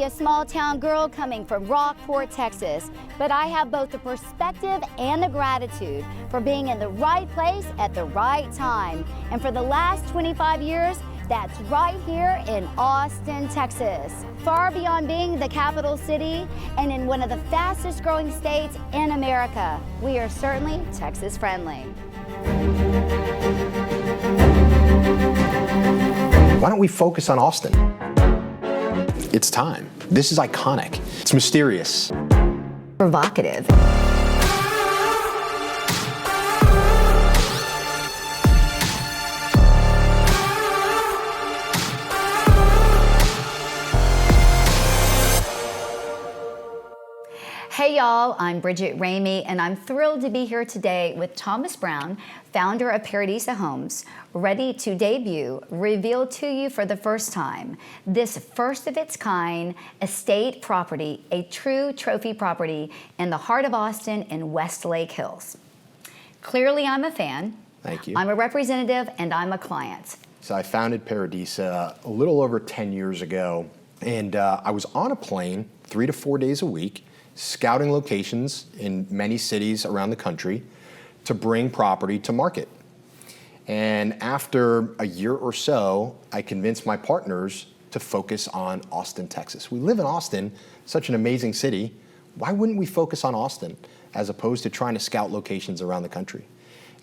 a small town girl coming from Rockport, Texas, but I have both the perspective and the gratitude for being in the right place at the right time. And for the last 25 years, that's right here in Austin, Texas. Far beyond being the capital city and in one of the fastest growing states in America, we are certainly Texas friendly. Why don't we focus on Austin? It's time. This is iconic. It's mysterious. Provocative. Hey y'all, I'm Bridget Ramey, and I'm thrilled to be here today with Thomas Brown, founder of Paradisa Homes, ready to debut, reveal to you for the first time, this first of its kind estate property, a true trophy property in the heart of Austin in Westlake Hills. Clearly I'm a fan. Thank you. I'm a representative and I'm a client. So I founded Paradisa a little over 10 years ago, and I was on a plane 3 to 4 days a week, scouting locations in many cities around the country to bring property to market. And after a year or so, I convinced my partners to focus on Austin, Texas. We live in Austin, such an amazing city. Why wouldn't we focus on Austin as opposed to trying to scout locations around the country?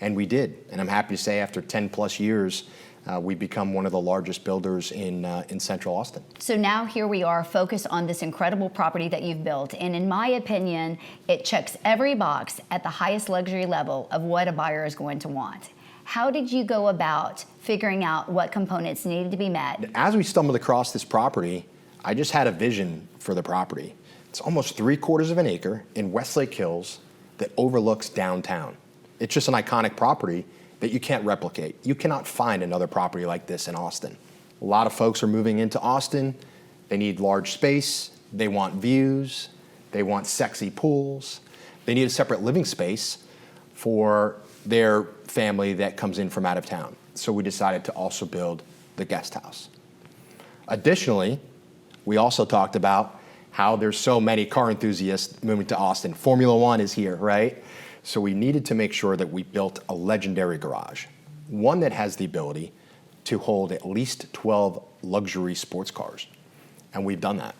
And we did. And I'm happy to say after 10 plus years, we've become one of the largest builders in Central Austin. So now here we are focused on this incredible property that you've built. And in my opinion, it checks every box at the highest luxury level of what a buyer is going to want. How did you go about figuring out what components needed to be met? As we stumbled across this property, I just had a vision for the property. It's almost 3/4 of an acre in Westlake Hills that overlooks downtown. It's just an iconic property that you can't replicate. You cannot find another property like this in Austin. A lot of folks are moving into Austin. They need large space. They want views. They want sexy pools. They need a separate living space for their family that comes in from out of town. So we decided to also build the guest house. Additionally, we also talked about how there's so many car enthusiasts moving to Austin. Formula One is here, right? So we needed to make sure that we built a legendary garage, one that has the ability to hold at least 12 luxury sports cars. And we've done that.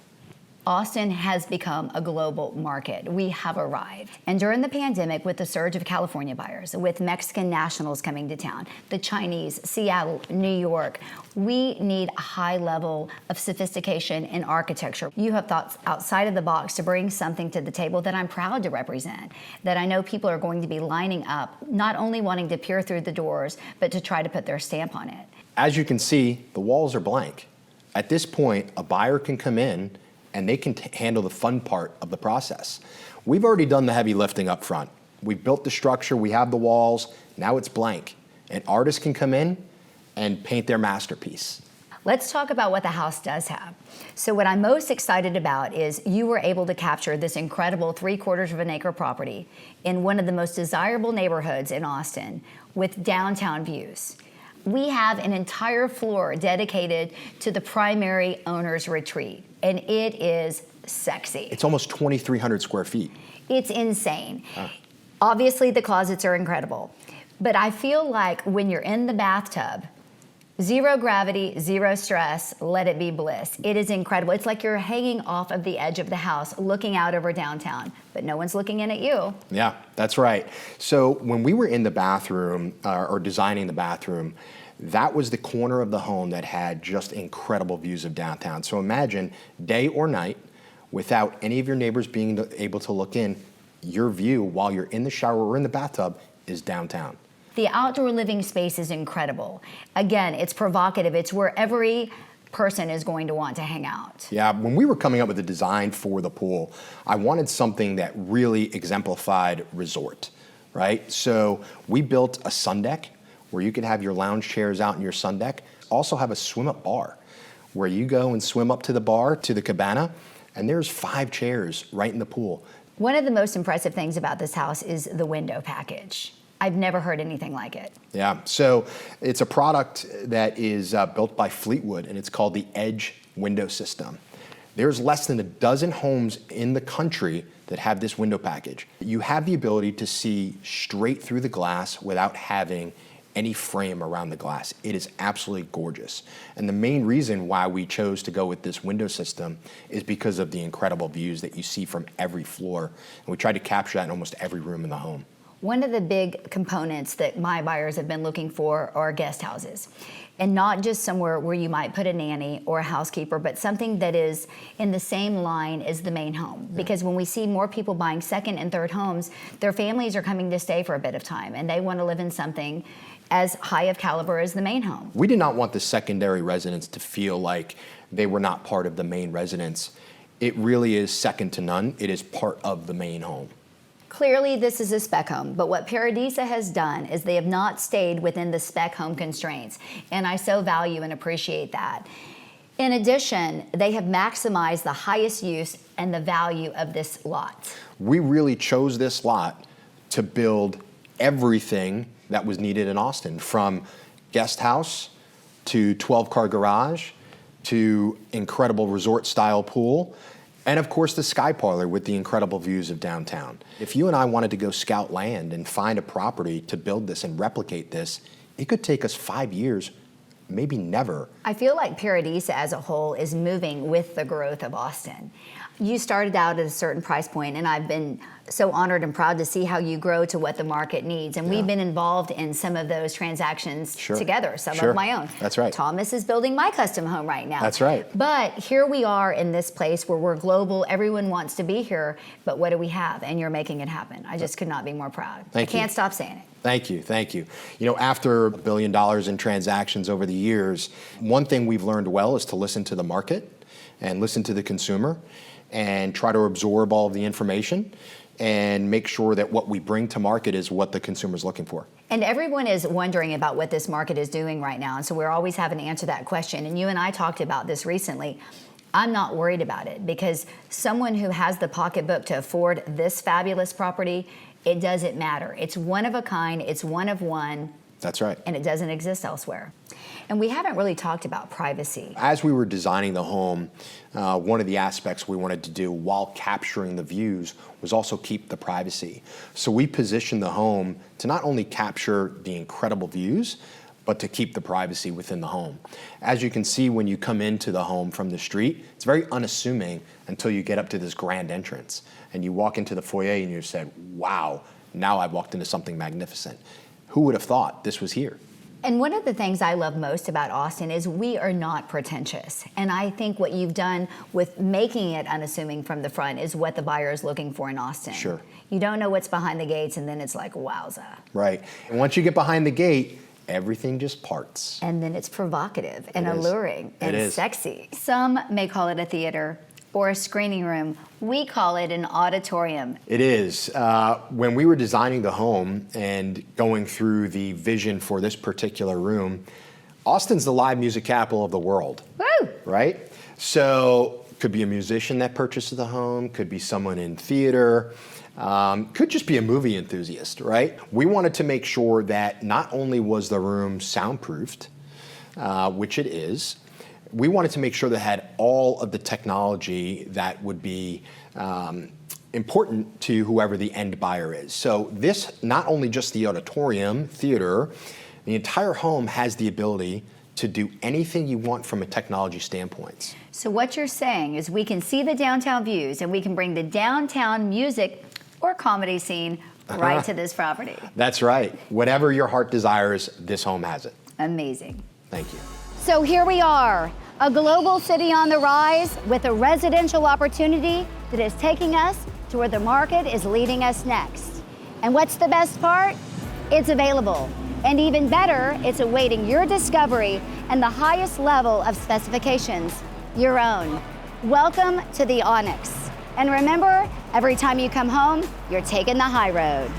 Austin has become a global market. We have arrived. And during the pandemic, with the surge of California buyers, with Mexican nationals coming to town, the Chinese, Seattle, New York, we need a high level of sophistication in architecture. You have thought outside of the box to bring something to the table that I'm proud to represent, that I know people are going to be lining up, not only wanting to peer through the doors, but to try to put their stamp on it. As you can see, the walls are blank. At this point, a buyer can come in and they can handle the fun part of the process. We've already done the heavy lifting up front. We've built the structure, we have the walls, now it's blank. An artist can come in and paint their masterpiece. Let's talk about what the house does have. So what I'm most excited about is you were able to capture this incredible 3/4 of an acre property in one of the most desirable neighborhoods in Austin with downtown views. We have an entire floor dedicated to the primary owner's retreat, and it is sexy. It's almost 2,300 square feet. It's insane. Obviously, the closets are incredible, but I feel like when you're in the bathtub, zero gravity, zero stress, let it be bliss. It is incredible. It's like you're hanging off of the edge of the house, looking out over downtown, but no one's looking in at you. Yeah, that's right. So when we were in the bathroom, or designing the bathroom, that was the corner of the home that had just incredible views of downtown. So imagine day or night, without any of your neighbors being able to look in, your view while you're in the shower or in the bathtub is downtown. The outdoor living space is incredible. Again, it's provocative. It's where every person is going to want to hang out. Yeah, when we were coming up with the design for the pool, I wanted something that really exemplified resort, right? So we built a sun deck where you could have your lounge chairs out in your sun deck. Also have a swim-up bar where you go and swim up to the bar, to the cabana, and there's 5 chairs right in the pool. One of the most impressive things about this house is the window package. I've never heard anything like it. Yeah, so it's a product that is built by Fleetwood, and it's called the Edge window system. There's less than a dozen homes in the country that have this window package. You have the ability to see straight through the glass without having any frame around the glass. It is absolutely gorgeous. And the main reason why we chose to go with this window system is because of the incredible views that you see from every floor. And we tried to capture that in almost every room in the home. One of the big components that my buyers have been looking for are guest houses. And not just somewhere where you might put a nanny or a housekeeper, but something that is in the same line as the main home. Because when we see more people buying second and third homes, their families are coming to stay for a bit of time, and they want to live in something as high of caliber as the main home. We did not want the secondary residents to feel like they were not part of the main residence. It really is second to none. It is part of the main home. Clearly, this is a spec home, but what Paradisa has done is they have not stayed within the spec home constraints, and I so value and appreciate that. In addition, they have maximized the highest use and the value of this lot. We really chose this lot to build everything that was needed in Austin, from guest house to 12-car garage to incredible resort-style pool, and of course the sky parlor with the incredible views of downtown. If you and I wanted to go scout land and find a property to build this and replicate this, it could take us 5 years, maybe never. I feel like Paradisa as a whole is moving with the growth of Austin. You started out at a certain price point, and I've been so honored and proud to see how you grow to what the market needs. And we've been involved in some of those transactions together, some of my own. That's right. Thomas is building my custom home right now. That's right. But here we are in this place where we're global, everyone wants to be here, but what do we have? And you're making it happen. I just could not be more proud. Thank you. I can't stop saying it. Thank you, thank you. You know, after $1 billion in transactions over the years, one thing we've learned well is to listen to the market and listen to the consumer and try to absorb all of the information and make sure that what we bring to market is what the consumer's looking for. And everyone is wondering about what this market is doing right now, and so we're always having to answer that question. And you and I talked about this recently. I'm not worried about it, because someone who has the pocketbook to afford this fabulous property, it doesn't matter. It's one of a kind, it's one of one. That's right. And it doesn't exist elsewhere. And we haven't really talked about privacy. As we were designing the home, one of the aspects we wanted to do while capturing the views was also keep the privacy. So we positioned the home to not only capture the incredible views, but to keep the privacy within the home. As you can see when you come into the home from the street, it's very unassuming until you get up to this grand entrance. And you walk into the foyer and you said, wow, now I've walked into something magnificent. Who would have thought this was here? And one of the things I love most about Austin is we are not pretentious. And I think what you've done with making it unassuming from the front is what the buyer is looking for in Austin. Sure. You don't know what's behind the gates, and then it's like, wowza. Right. And once you get behind the gate, everything just parts. And then it's provocative and alluring and sexy. Some may call it a theater or a screening room. We call it an auditorium. It is. When we were designing the home and going through the vision for this particular room, Austin's the live music capital of the world. Woo! Right? So could be a musician that purchases the home, could be someone in theater, could just be a movie enthusiast, right? We wanted to make sure that not only was the room soundproofed, which it is, we wanted to make sure that it had all of the technology that would be important to whoever the end buyer is. So this, not only just the auditorium, theater, the entire home has the ability to do anything you want from a technology standpoint. So what you're saying is we can see the downtown views, and we can bring the downtown music or comedy scene right to this property. That's right. Whatever your heart desires, this home has it. Amazing. Thank you. So here we are, a global city on the rise with a residential opportunity that is taking us to where the market is leading us next. And what's the best part? It's available. And even better, it's awaiting your discovery and the highest level of specifications, your own. Welcome to the Onyx. And remember, every time you come home, you're taking the high road.